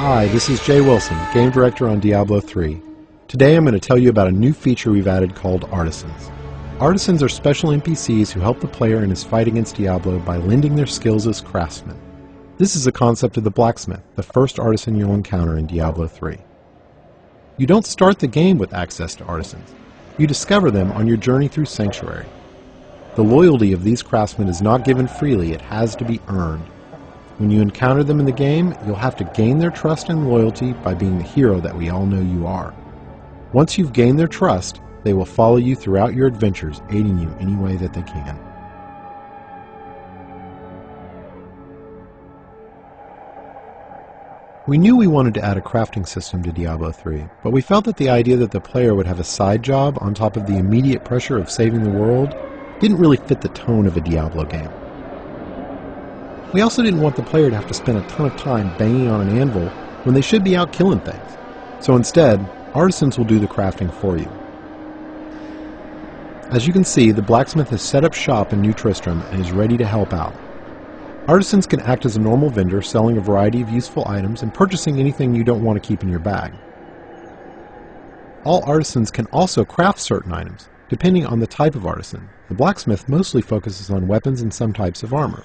Hi, this is Jay Wilson, Game Director on Diablo 3. Today I'm going to tell you about a new feature we've added called Artisans. Artisans are special NPCs who help the player in his fight against Diablo by lending their skills as craftsmen. This is a concept of the blacksmith, the first artisan you'll encounter in Diablo 3. You don't start the game with access to artisans. You discover them on your journey through Sanctuary. The loyalty of these craftsmen is not given freely, it has to be earned. When you encounter them in the game, you'll have to gain their trust and loyalty by being the hero that we all know you are. Once you've gained their trust, they will follow you throughout your adventures, aiding you any way that they can. We knew we wanted to add a crafting system to Diablo 3, but we felt that the idea that the player would have a side job on top of the immediate pressure of saving the world didn't really fit the tone of a Diablo game. We also didn't want the player to have to spend a ton of time banging on an anvil when they should be out killing things. So instead, artisans will do the crafting for you. As you can see, the blacksmith has set up shop in New Tristram and is ready to help out. Artisans can act as a normal vendor, selling a variety of useful items and purchasing anything you don't want to keep in your bag. All artisans can also craft certain items, depending on the type of artisan. The blacksmith mostly focuses on weapons and some types of armor.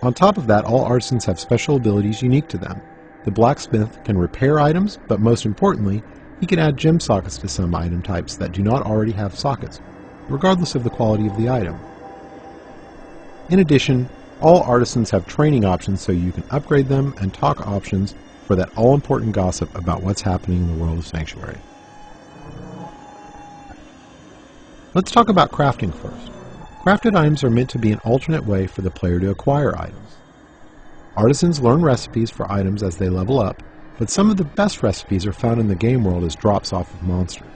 On top of that, all artisans have special abilities unique to them. The blacksmith can repair items, but most importantly, he can add gem sockets to some item types that do not already have sockets, regardless of the quality of the item. In addition, all artisans have training options so you can upgrade them, and talk options for that all-important gossip about what's happening in the world of Sanctuary. Let's talk about crafting first. Crafted items are meant to be an alternate way for the player to acquire items. Artisans learn recipes for items as they level up, but some of the best recipes are found in the game world as drops off of monsters.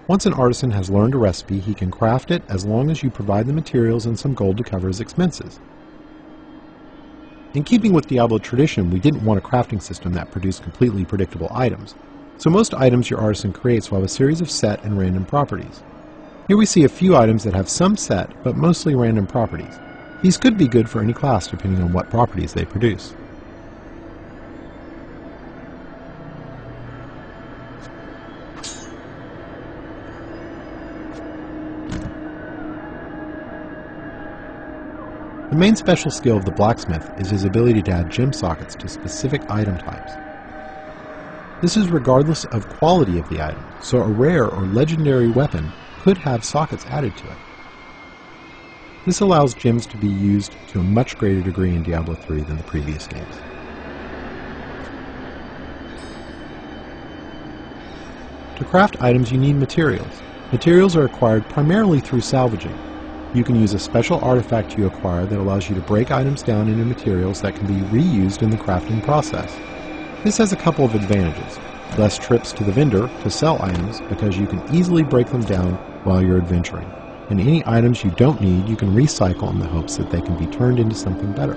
Once an artisan has learned a recipe, he can craft it as long as you provide the materials and some gold to cover his expenses. In keeping with Diablo tradition, we didn't want a crafting system that produced completely predictable items, so most items your artisan creates will have a series of set and random properties. Here we see a few items that have some set, but mostly random properties. These could be good for any class depending on what properties they produce. The main special skill of the blacksmith is his ability to add gem sockets to specific item types. This is regardless of quality of the item, so a rare or legendary weapon could have sockets added to it. This allows gems to be used to a much greater degree in Diablo 3 than the previous games. To craft items, you need materials. Materials are acquired primarily through salvaging. You can use a special artifact you acquire that allows you to break items down into materials that can be reused in the crafting process. This has a couple of advantages. Less trips to the vendor to sell items because you can easily break them down while you're adventuring. And any items you don't need, you can recycle in the hopes that they can be turned into something better.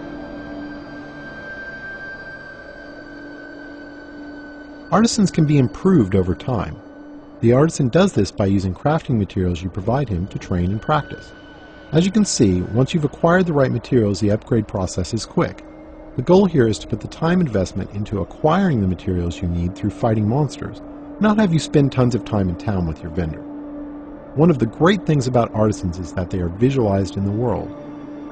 Artisans can be improved over time. The artisan does this by using crafting materials you provide him to train and practice. As you can see, once you've acquired the right materials, the upgrade process is quick. The goal here is to put the time investment into acquiring the materials you need through fighting monsters, not have you spend tons of time in town with your vendor. One of the great things about artisans is that they are visualized in the world.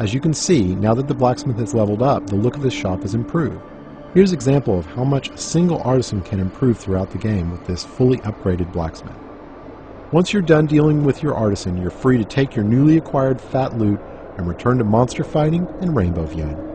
As you can see, now that the blacksmith has leveled up, the look of his shop is improved. Here's an example of how much a single artisan can improve throughout the game with this fully upgraded blacksmith. Once you're done dealing with your artisan, you're free to take your newly acquired fat loot and return to monster fighting and rainbow viewing.